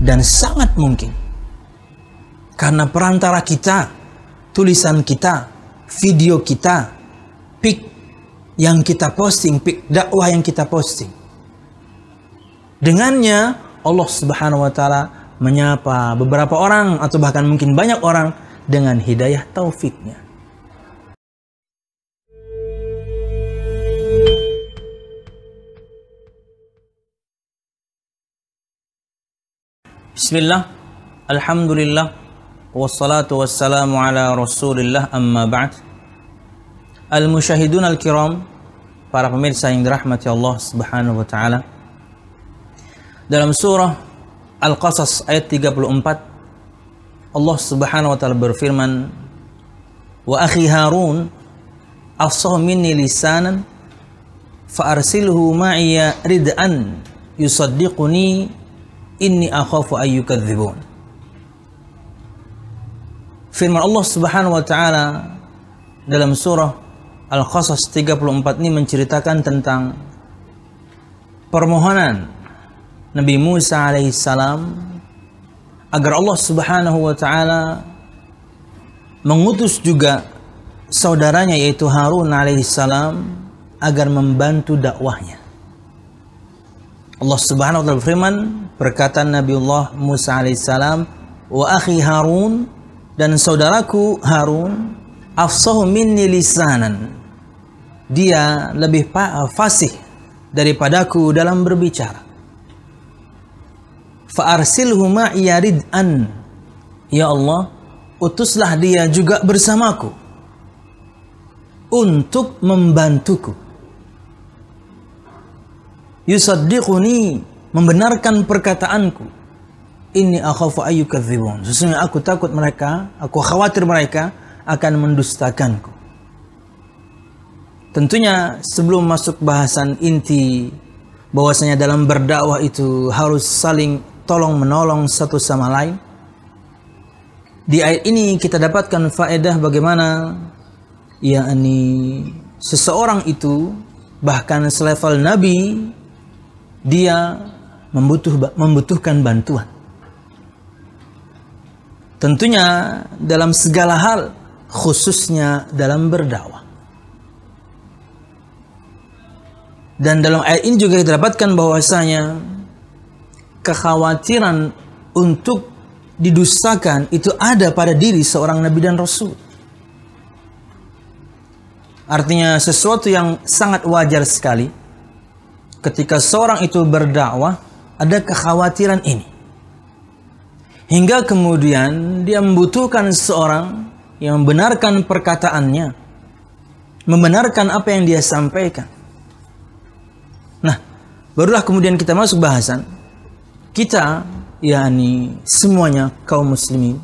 Dan sangat mungkin karena perantara kita, tulisan kita, video kita, pic yang kita posting, pic dakwah yang kita posting, dengannya Allah Subhanahu wa taala menyapa beberapa orang atau bahkan mungkin banyak orang dengan hidayah taufiknya. Bismillah, alhamdulillah, wassalatu wassalamu ala rasulillah, amma ba'd. Al-musyahidun al-kiram, para pemirsa yang dirahmati Allah Subhanahu wa ta'ala, dalam surah Al-Qasas ayat 34, Allah Subhanahu wa ta'ala berfirman, wa akhi Harun afsahu minni lisanan fa arsilhu ma'iya rid'an yusaddiquni inni akhafu ayyukadzibun. Firman Allah Subhanahu wa ta'ala dalam surah Al-Qasas 34 ini menceritakan tentang permohonan Nabi Musa alaihissalam agar Allah Subhanahu wa ta'ala mengutus juga saudaranya yaitu Harun alaihissalam agar membantu dakwahnya. Allah Subhanahu wa ta'ala berfirman, perkataan Nabiullah Musa alaihissalam, wa akhi Harun, dan saudaraku Harun, afsahu minni lisanan, dia lebih fasih daripadaku dalam berbicara. Fa arsilhu ma'iya rid'an, ya Allah, utuslah dia juga bersamaku untuk membantuku. Yusaddiquni, membenarkan perkataanku. Inni akhafu ayyukadzibun, sesungguhnya aku takut mereka, aku khawatir mereka akan mendustakanku. Tentunya sebelum masuk bahasan inti bahwasanya dalam berdakwah itu harus saling tolong menolong satu sama lain, di ayat ini kita dapatkan faedah bagaimana yakni seseorang itu bahkan selevel nabi dia membutuhkan bantuan. Tentunya dalam segala hal, khususnya dalam berdakwah. Dan dalam ayat ini juga kita dapatkan bahwasanya kekhawatiran untuk didustakan itu ada pada diri seorang nabi dan rasul. Artinya sesuatu yang sangat wajar sekali ketika seorang itu berdakwah, ada kekhawatiran ini. Hingga kemudian dia membutuhkan seorang yang membenarkan perkataannya, membenarkan apa yang dia sampaikan. Nah, barulah kemudian kita masuk bahasan. Kita, yakni semuanya kaum muslimin,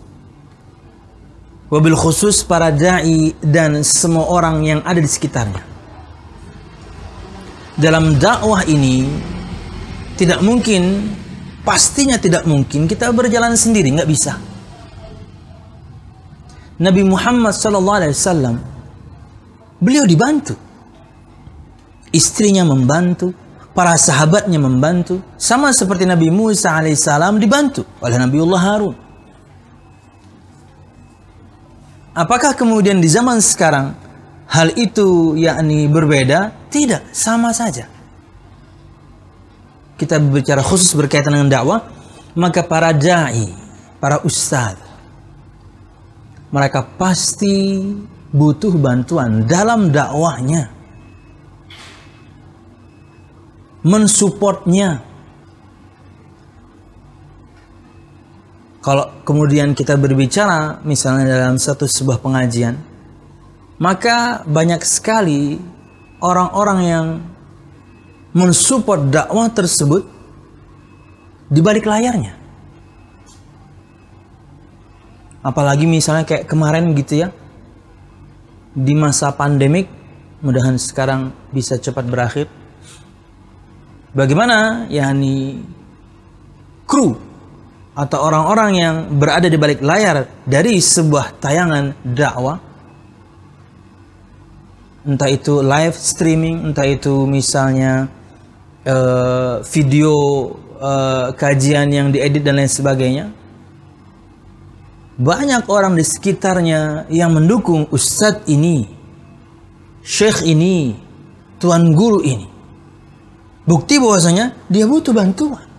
wabil khusus para da'i dan semua orang yang ada di sekitarnya, dalam dakwah ini tidak mungkin, pastinya tidak mungkin kita berjalan sendiri, nggak bisa. Nabi Muhammad SAW, beliau dibantu, istrinya membantu, para sahabatnya membantu, sama seperti Nabi Musa alaihissalam dibantu oleh Nabiullah Harun. Apakah kemudian di zaman sekarang hal itu yakni berbeda? Tidak, sama saja. Kita berbicara khusus berkaitan dengan dakwah, maka para da'i, para ustaz, mereka pasti butuh bantuan dalam dakwahnya, mensupportnya. Kalau kemudian kita berbicara misalnya dalam sebuah pengajian, maka banyak sekali orang-orang yang mensupport dakwah tersebut di balik layarnya. Apalagi misalnya kayak kemarin gitu ya, di masa pandemik, mudah-mudahan sekarang bisa cepat berakhir. Bagaimana yakni kru atau orang-orang yang berada di balik layar dari sebuah tayangan dakwah, entah itu live streaming, entah itu misalnya video kajian yang diedit dan lain sebagainya, banyak orang di sekitarnya yang mendukung ustadz ini, syekh ini, tuan guru ini. Bukti bahwasanya dia butuh bantuan.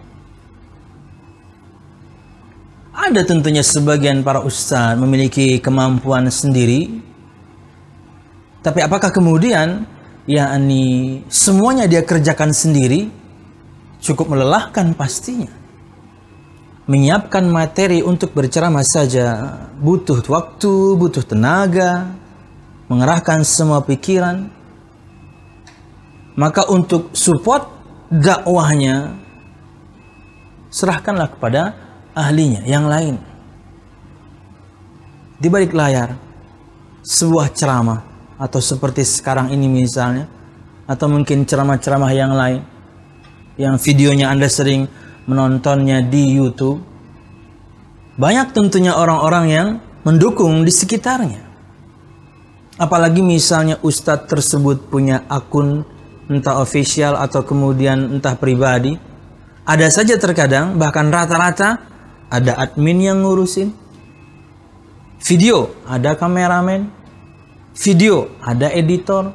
Ada tentunya sebagian para ustadz memiliki kemampuan sendiri, tapi apakah kemudian semuanya dia kerjakan sendiri? Cukup melelahkan pastinya. Menyiapkan materi untuk berceramah saja butuh waktu, butuh tenaga, mengerahkan semua pikiran. Maka untuk support dakwahnya, serahkanlah kepada ahlinya yang lain. Di balik layar sebuah ceramah, atau seperti sekarang ini misalnya, atau mungkin ceramah-ceramah yang lain yang videonya Anda sering menontonnya di YouTube, banyak tentunya orang-orang yang mendukung di sekitarnya. Apalagi misalnya ustadz tersebut punya akun entah official atau kemudian entah pribadi. Ada saja terkadang, bahkan rata-rata ada admin yang ngurusin video, ada kameramen, video ada editor,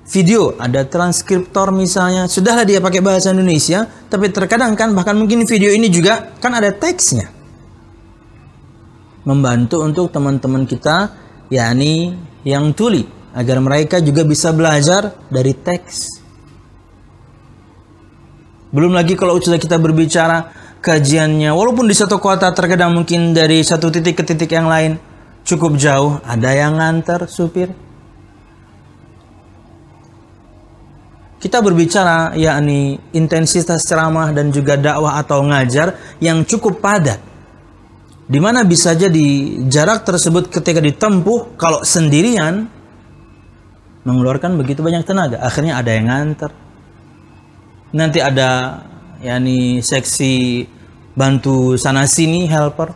video ada transkriptor misalnya. Sudahlah dia pakai bahasa Indonesia, tapi terkadang kan bahkan mungkin video ini juga kan ada teksnya. Membantu untuk teman-teman kita yang tuli, agar mereka juga bisa belajar dari teks. Belum lagi kalau sudah kita berbicara kajiannya, walaupun di satu kota, terkadang mungkin dari satu titik ke titik yang lain cukup jauh, ada yang nganter supir. Kita berbicara intensitas ceramah dan juga dakwah atau ngajar yang cukup padat, di mana bisa jadi jarak tersebut ketika ditempuh kalau sendirian mengeluarkan begitu banyak tenaga. Akhirnya ada yang nganter, nanti ada seksi bantu sana sini, helper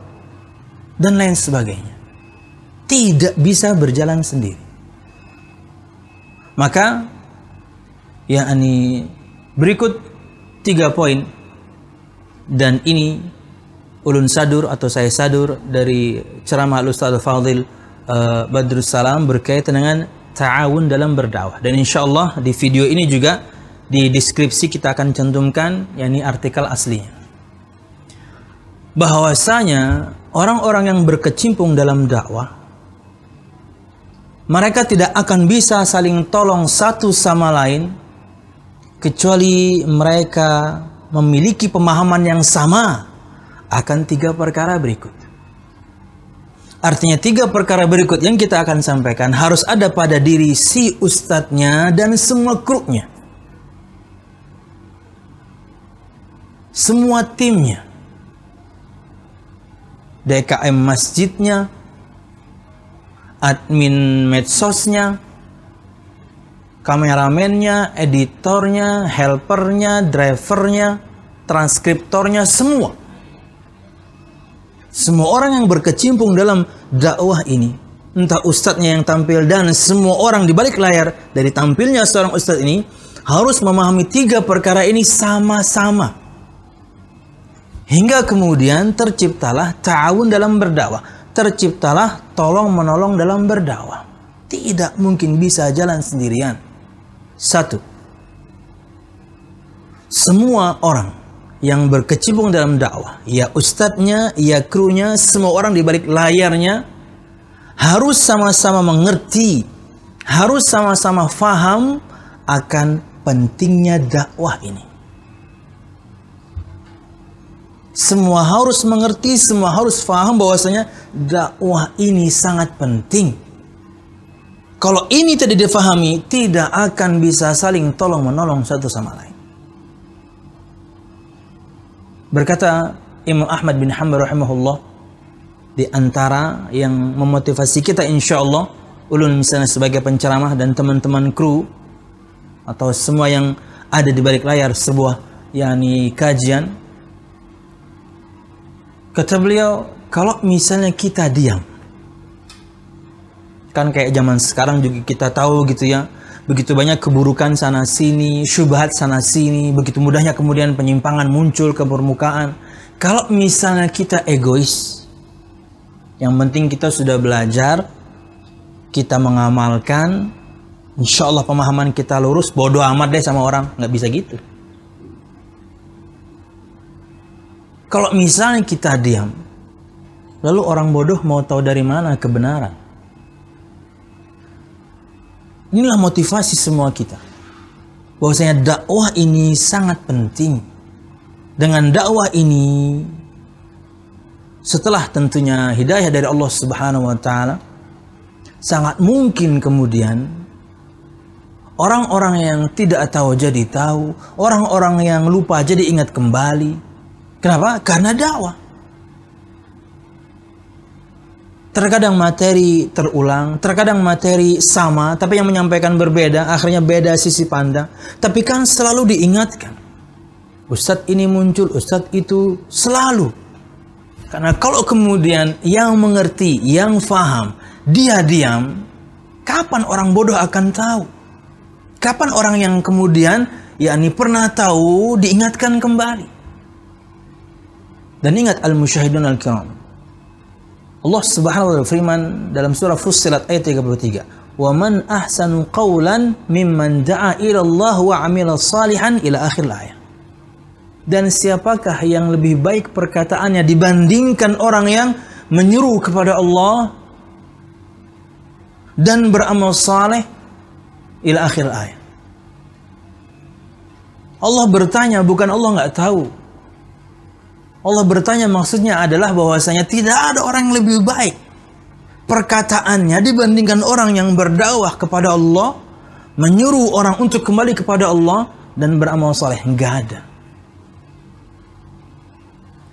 dan lain sebagainya. Tidak bisa berjalan sendiri. Maka berikut 3 poin, dan ini ulun sadur atau saya sadur dari ceramah Al-Ustaz Al-Fadhil Badrus Salam berkaitan dengan ta'awun dalam berdakwah. Dan insyaallah di video ini juga di deskripsi kita akan cantumkan artikel aslinya. Bahwasanya orang-orang yang berkecimpung dalam dakwah, mereka tidak akan bisa saling tolong satu sama lain kecuali mereka memiliki pemahaman yang sama akan 3 perkara berikut. Artinya 3 perkara berikut yang kita akan sampaikan harus ada pada diri si ustadznya dan semua kruknya, semua timnya, DKM masjidnya, admin medsosnya, kameramennya, editornya, helpernya, drivernya, transkriptornya, semua orang yang berkecimpung dalam dakwah ini, entah ustadznya yang tampil dan semua orang di balik layar dari tampilnya seorang ustadz ini, harus memahami 3 perkara ini sama-sama, hingga kemudian terciptalah ta'awun dalam berdakwah, terciptalah tolong menolong dalam berdakwah. Tidak mungkin bisa jalan sendirian. 1. Semua orang yang berkecimpung dalam dakwah, ya ustadznya, ya krunya, semua orang di balik layarnya, harus sama-sama mengerti, harus sama-sama faham akan pentingnya dakwah ini. Semua harus mengerti, semua harus faham bahwasanya dakwah ini sangat penting. Kalau ini tidak difahami, tidak akan bisa saling tolong-menolong satu sama lain. Berkata Imam Ahmad bin Hanbal rahimahullah, di antara yang memotivasi kita insyaallah, ulun misalnya sebagai penceramah dan teman-teman kru atau semua yang ada di balik layar sebuah kajian, kata beliau, kalau misalnya kita diam, kan kayak zaman sekarang juga kita tahu gitu ya, begitu banyak keburukan sana sini, syubhat sana sini, begitu mudahnya kemudian penyimpangan muncul ke permukaan. Kalau misalnya kita egois, yang penting kita sudah belajar, kita mengamalkan, insya Allah pemahaman kita lurus, bodoh amat deh sama orang. Nggak bisa gitu. Kalau misalnya kita diam, lalu orang bodoh mau tahu dari mana kebenaran? Inilah motivasi semua kita. Bahwasanya dakwah ini sangat penting. Dengan dakwah ini, setelah tentunya hidayah dari Allah Subhanahu wa Ta'ala, sangat mungkin kemudian orang-orang yang tidak tahu jadi tahu, orang-orang yang lupa jadi ingat kembali. Kenapa? Karena dakwah. Terkadang materi terulang, terkadang materi sama, tapi yang menyampaikan berbeda, akhirnya beda sisi pandang. Tapi kan selalu diingatkan. Ustadz ini muncul, ustadz itu selalu. Karena kalau kemudian yang mengerti, yang faham, dia diam, kapan orang bodoh akan tahu? Kapan orang yang kemudian yakni pernah tahu diingatkan kembali? Dan ingat al-musyahidun al-kiram. Allah Subhanahu wa ta'ala firman dalam surah Fussilat ayat 33. Wa man ahsanu qawlan mimman da'a ila Allah wa 'amila salihan ila akhir ayat. Dan siapakah yang lebih baik perkataannya dibandingkan orang yang menyeru kepada Allah dan beramal saleh ila akhir ayat. Allah bertanya, bukan Allah nggak tahu. Allah bertanya maksudnya adalah bahwasanya tidak ada orang yang lebih baik perkataannya dibandingkan orang yang berdakwah kepada Allah, menyuruh orang untuk kembali kepada Allah dan beramal saleh. Enggak ada.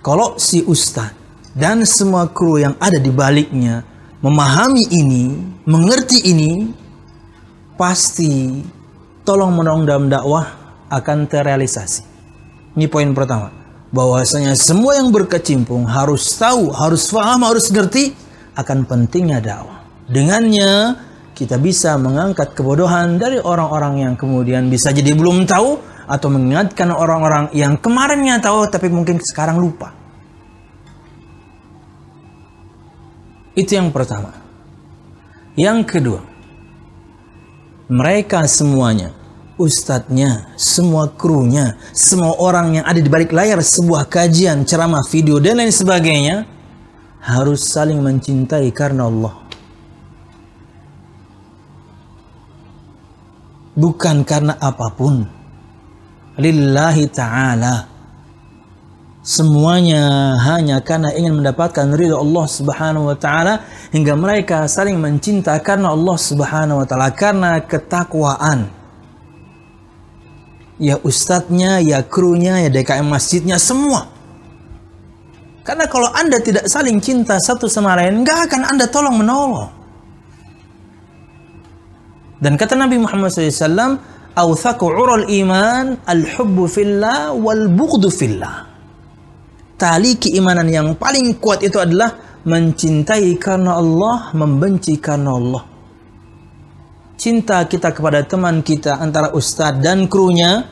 Kalau si ustaz dan semua kru yang ada di baliknya memahami ini, mengerti ini, pasti tolong menolong dalam dakwah akan terrealisasi. Ini poin pertama. Bahwasanya semua yang berkecimpung harus tahu, harus paham, harus ngerti akan pentingnya dakwah. Dengannya kita bisa mengangkat kebodohan dari orang-orang yang kemudian bisa jadi belum tahu, atau mengingatkan orang-orang yang kemarinnya tahu tapi mungkin sekarang lupa. Itu yang pertama. Yang kedua, mereka semuanya, ustadznya, semua krunya, semua orang yang ada di balik layar sebuah kajian, ceramah, video, dan lain sebagainya, harus saling mencintai karena Allah. Bukan karena apapun. Lillahi ta'ala. Semuanya hanya karena ingin mendapatkan ridha Allah Subhanahu wa ta'ala, hingga mereka saling mencinta karena Allah Subhanahu wa ta'ala, karena ketakwaan. Ya ustadznya, ya krunya, ya DKM masjidnya, semua. Karena kalau Anda tidak saling cinta satu sama lain, nggak akan Anda tolong menolong. Dan kata Nabi Muhammad SAW, "Awthaqu ural iman, al-hubbu fillah, wal-bughdu fillah." Tali keimanan yang paling kuat itu adalah mencintai karena Allah, membenci karena Allah. Cinta kita kepada teman kita antara ustadz dan krunya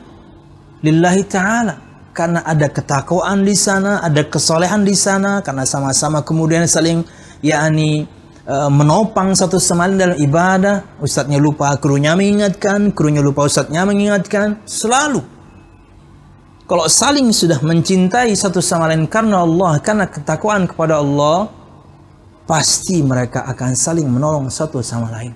lillahi ta'ala, karena ada ketakwaan di sana, ada kesolehan di sana, karena sama-sama kemudian saling menopang satu sama lain dalam ibadah. Ustadznya lupa, krunya mengingatkan, krunya lupa, ustadznya mengingatkan. Selalu kalau saling sudah mencintai satu sama lain karena Allah, karena ketakwaan kepada Allah, pasti mereka akan saling menolong satu sama lain.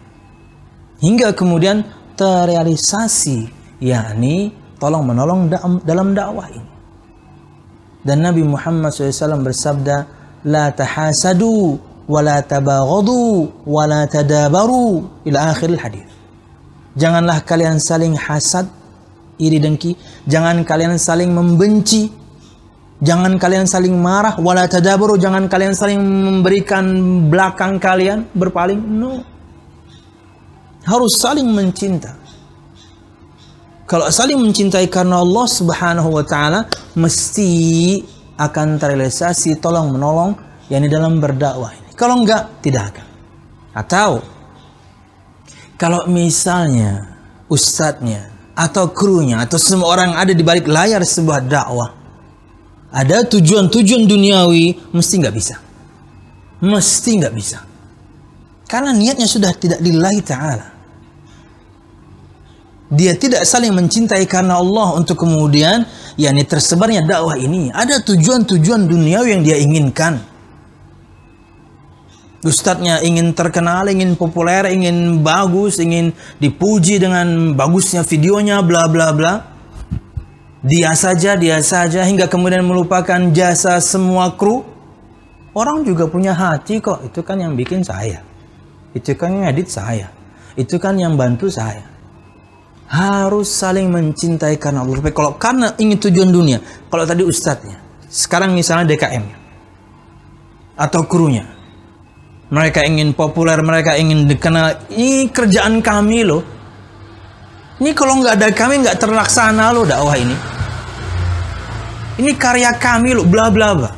Hingga kemudian terrealisasi, yakni tolong menolong dalam dakwah ini. Dan Nabi Muhammad SAW bersabda, "La tahasadu, wa la tabaghadu, wa la tadabaru," ila akhir hadis. Janganlah kalian saling hasad, iri dengki, jangan kalian saling membenci, jangan kalian saling marah, wa la tadabaru, jangan kalian saling memberikan belakang kalian, berpaling. No. Harus saling mencinta. Kalau saling mencintai karena Allah Subhanahu wa ta'ala, mesti akan terrealisasi tolong menolong yakni dalam berdakwah ini. Kalau enggak, tidak akan. Atau kalau misalnya ustadznya atau krunya atau semua orang yang ada di balik layar sebuah dakwah ada tujuan-tujuan duniawi, mesti nggak bisa. Mesti nggak bisa. Karena niatnya sudah tidak lillahi ta'ala. Dia tidak saling mencintai karena Allah untuk kemudian yakni tersebarnya dakwah ini. Ada tujuan-tujuan duniawi yang dia inginkan. Ustadznya ingin terkenal, ingin populer, ingin bagus, ingin dipuji dengan bagusnya videonya, bla bla bla. Dia saja, hingga kemudian melupakan jasa semua kru. Orang juga punya hati kok, itu kan yang bikin saya. Itu kan yang edit saya. Itu kan yang bantu saya. Harus saling mencintai karena Allah. Tapi kalau karena ingin tujuan dunia, kalau tadi ustadznya, sekarang misalnya DKM-nya, atau krunya, mereka ingin populer, mereka ingin dikenal. Ini kerjaan kami loh. Ini kalau nggak ada kami nggak terlaksana loh dakwah ini. Ini karya kami loh, bla bla bla.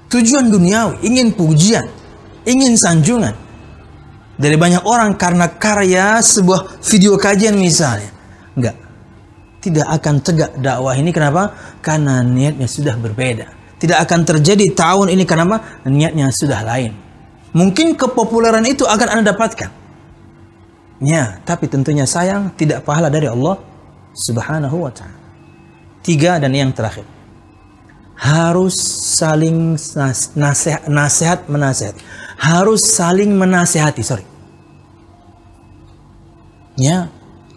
Tujuan duniawi, ingin pujian, ingin sanjungan dari banyak orang karena karya sebuah video kajian misalnya. Enggak. Tidak akan tegak dakwah ini. Kenapa? Karena niatnya sudah berbeda. Tidak akan terjadi tahun ini. Kenapa? Niatnya sudah lain. Mungkin kepopuleran itu akan Anda dapatkan. Ya, tapi tentunya sayang tidak pahala dari Allah Subhanahu wa ta'ala. 3 dan yang terakhir. Harus saling nasihat menasihat. Harus saling menasihati, Ya,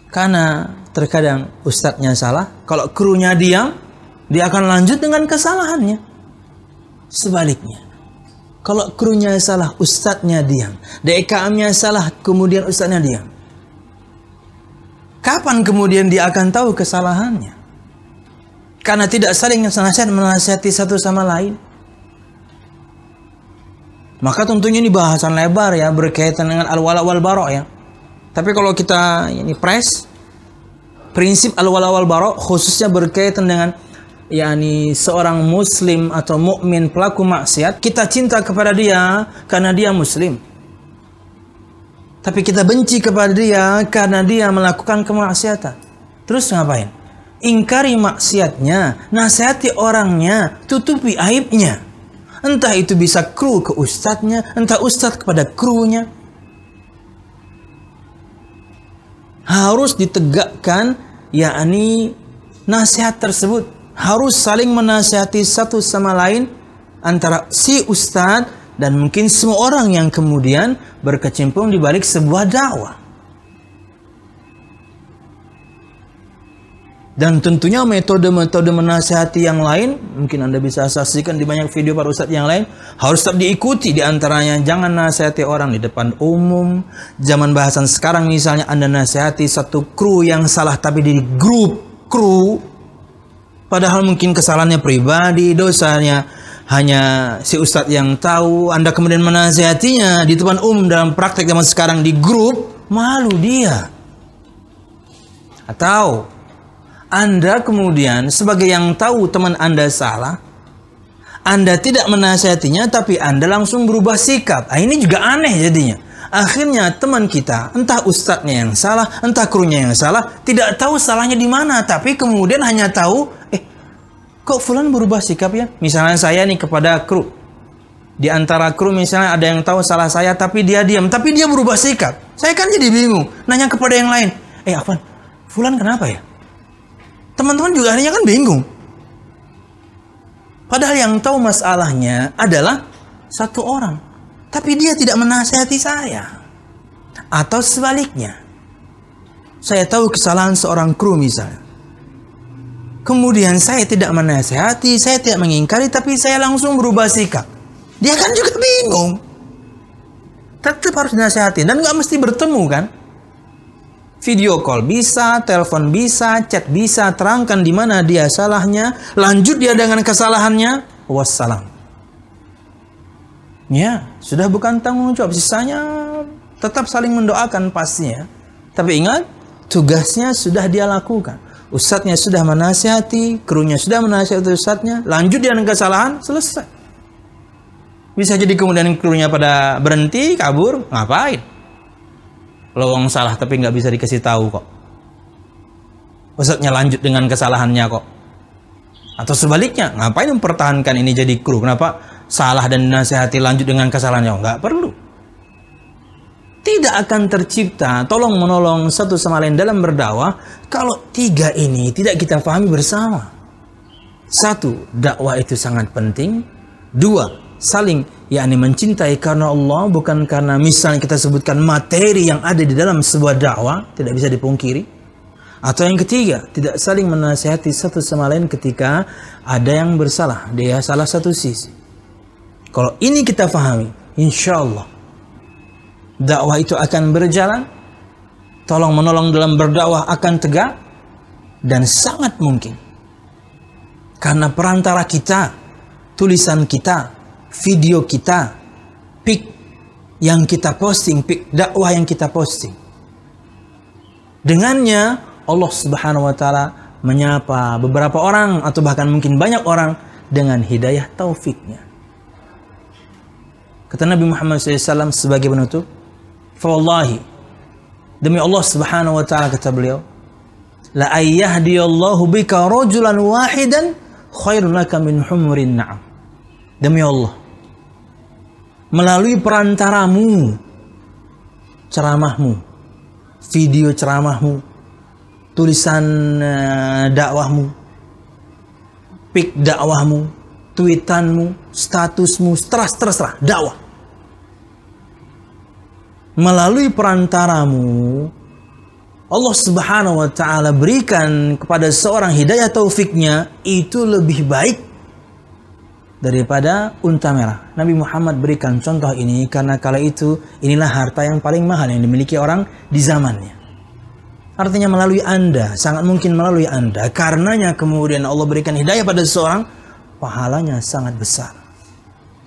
karena terkadang ustadznya salah, kalau krunya diam, dia akan lanjut dengan kesalahannya. Sebaliknya, kalau krunya salah, ustadznya diam. DKM-nya salah, kemudian ustadznya diam. Kapan kemudian dia akan tahu kesalahannya? Karena tidak saling menasihati satu sama lain. Maka tentunya ini bahasan lebar ya, berkaitan dengan al-wala wal bara ya. Tapi kalau kita ini prinsip al-wala wal bara khususnya berkaitan dengan yakni seorang muslim atau mukmin pelaku maksiat, kita cinta kepada dia karena dia muslim. Tapi kita benci kepada dia karena dia melakukan kemaksiatan. Terus ngapain? Ingkari maksiatnya, nasihati orangnya, tutupi aibnya. Entah itu bisa kru ke ustadznya, entah ustadz kepada krunya. Harus ditegakkan yakni nasihat tersebut. Harus saling menasihati satu sama lain antara si ustadz dan mungkin semua orang yang kemudian berkecimpung di balik sebuah dakwah. Dan tentunya metode-metode menasihati yang lain, mungkin Anda bisa saksikan di banyak video para ustadz yang lain, harus tetap diikuti. Di antaranya, jangan nasihati orang di depan umum. Zaman bahasan sekarang misalnya Anda nasihati satu kru yang salah tapi di grup kru, padahal mungkin kesalahannya pribadi, dosanya hanya si ustadz yang tahu. Anda kemudian menasihatinya di depan umum dalam praktek zaman sekarang di grup, malu dia. Atau Anda kemudian sebagai yang tahu teman Anda salah, Anda tidak menasihatinya, tapi Anda langsung berubah sikap. Ini juga aneh jadinya. Akhirnya teman kita, entah ustadznya yang salah, entah krunya yang salah, tidak tahu salahnya di mana, tapi kemudian hanya tahu, kok fulan berubah sikap ya? Misalnya saya nih kepada kru. Di antara kru misalnya ada yang tahu salah saya, tapi dia diam, tapi dia berubah sikap. Saya kan jadi bingung, nanya kepada yang lain, Afwan, fulan kenapa ya? Teman-teman juga akhirnya kan bingung. Padahal yang tahu masalahnya adalah satu orang. Tapi dia tidak menasihati saya. Atau sebaliknya. Saya tahu kesalahan seorang kru misalnya. Kemudian saya tidak menasihati, saya tidak mengingkari, tapi saya langsung berubah sikap. Dia kan juga bingung. Tetap harus dinasihati. Dan nggak mesti bertemu kan. Video call bisa, telepon bisa, chat bisa, terangkan di mana dia salahnya, lanjut dia dengan kesalahannya, wassalam. Ya, sudah bukan tanggung jawab, sisanya tetap saling mendoakan pastinya. Tapi ingat, tugasnya sudah dia lakukan. Ustadznya sudah menasihati, krunya sudah menasihati ustadznya, lanjut dia dengan kesalahan, selesai. Bisa jadi kemudian krunya pada berhenti, kabur, ngapain? Lowong salah tapi nggak bisa dikasih tahu kok. ustadznya lanjut dengan kesalahannya kok. Atau sebaliknya, ngapain mempertahankan ini jadi kru? Kenapa salah dan dinasihati lanjut dengan kesalahannya? Nggak perlu. Tidak akan tercipta tolong menolong satu sama lain dalam berdakwah kalau tiga ini tidak kita pahami bersama. Satu, dakwah itu sangat penting. Dua, saling yakni mencintai karena Allah, bukan karena misalnya kita sebutkan materi yang ada di dalam sebuah dakwah, tidak bisa dipungkiri. Atau yang ketiga, tidak saling menasihati satu sama lain ketika ada yang bersalah, dia salah satu sisi. Kalau ini kita pahami, insya Allah dakwah itu akan berjalan, tolong menolong dalam berdakwah akan tegak, dan sangat mungkin karena perantara kita, tulisan kita, video kita, pic yang kita posting, pic dakwah yang kita posting, dengannya Allah Subhanahu wa taala menyapa beberapa orang atau bahkan mungkin banyak orang dengan hidayah taufiknya. Kata Nabi Muhammad SAW sebagai penutup, "Fawallahi, demi Allah Subhanahu wa taala," kata beliau, "la ayyahdiyallahu bika rajulan wahidan khairun laka min humurin na'am." Demi Allah, melalui perantaramu, ceramahmu, video ceramahmu, tulisan dakwahmu, pic dakwahmu, tweetanmu, statusmu, terserah dakwah. Melalui perantaramu, Allah Subhanahu wa taala berikan kepada seorang hidayah taufiknya, itu lebih baik daripada unta merah. Nabi Muhammad berikan contoh ini karena kala itu inilah harta yang paling mahal yang dimiliki orang di zamannya. Artinya melalui Anda, sangat mungkin melalui Anda. Karenanya kemudian Allah berikan hidayah pada seseorang, pahalanya sangat besar.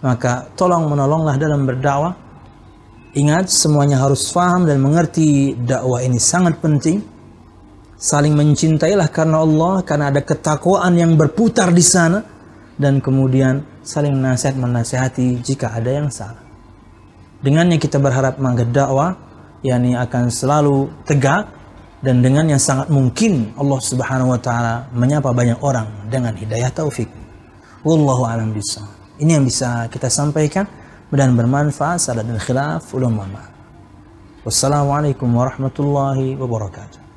Maka tolong menolonglah dalam berdakwah. Ingat, semuanya harus paham dan mengerti dakwah ini sangat penting. Saling mencintailah karena Allah, karena ada ketakwaan yang berputar di sana. Dan kemudian saling menasihati jika ada yang salah. Dengannya kita berharap mangga dakwah, yakni akan selalu tegak. Dan dengannya sangat mungkin Allah Subhanahu wa taala menyapa banyak orang dengan hidayah taufik. Wallahu a'lam bishawab. Ini yang bisa kita sampaikan dan bermanfaat. Salah dan khilaf ulama. Wassalamualaikum warahmatullahi wabarakatuh.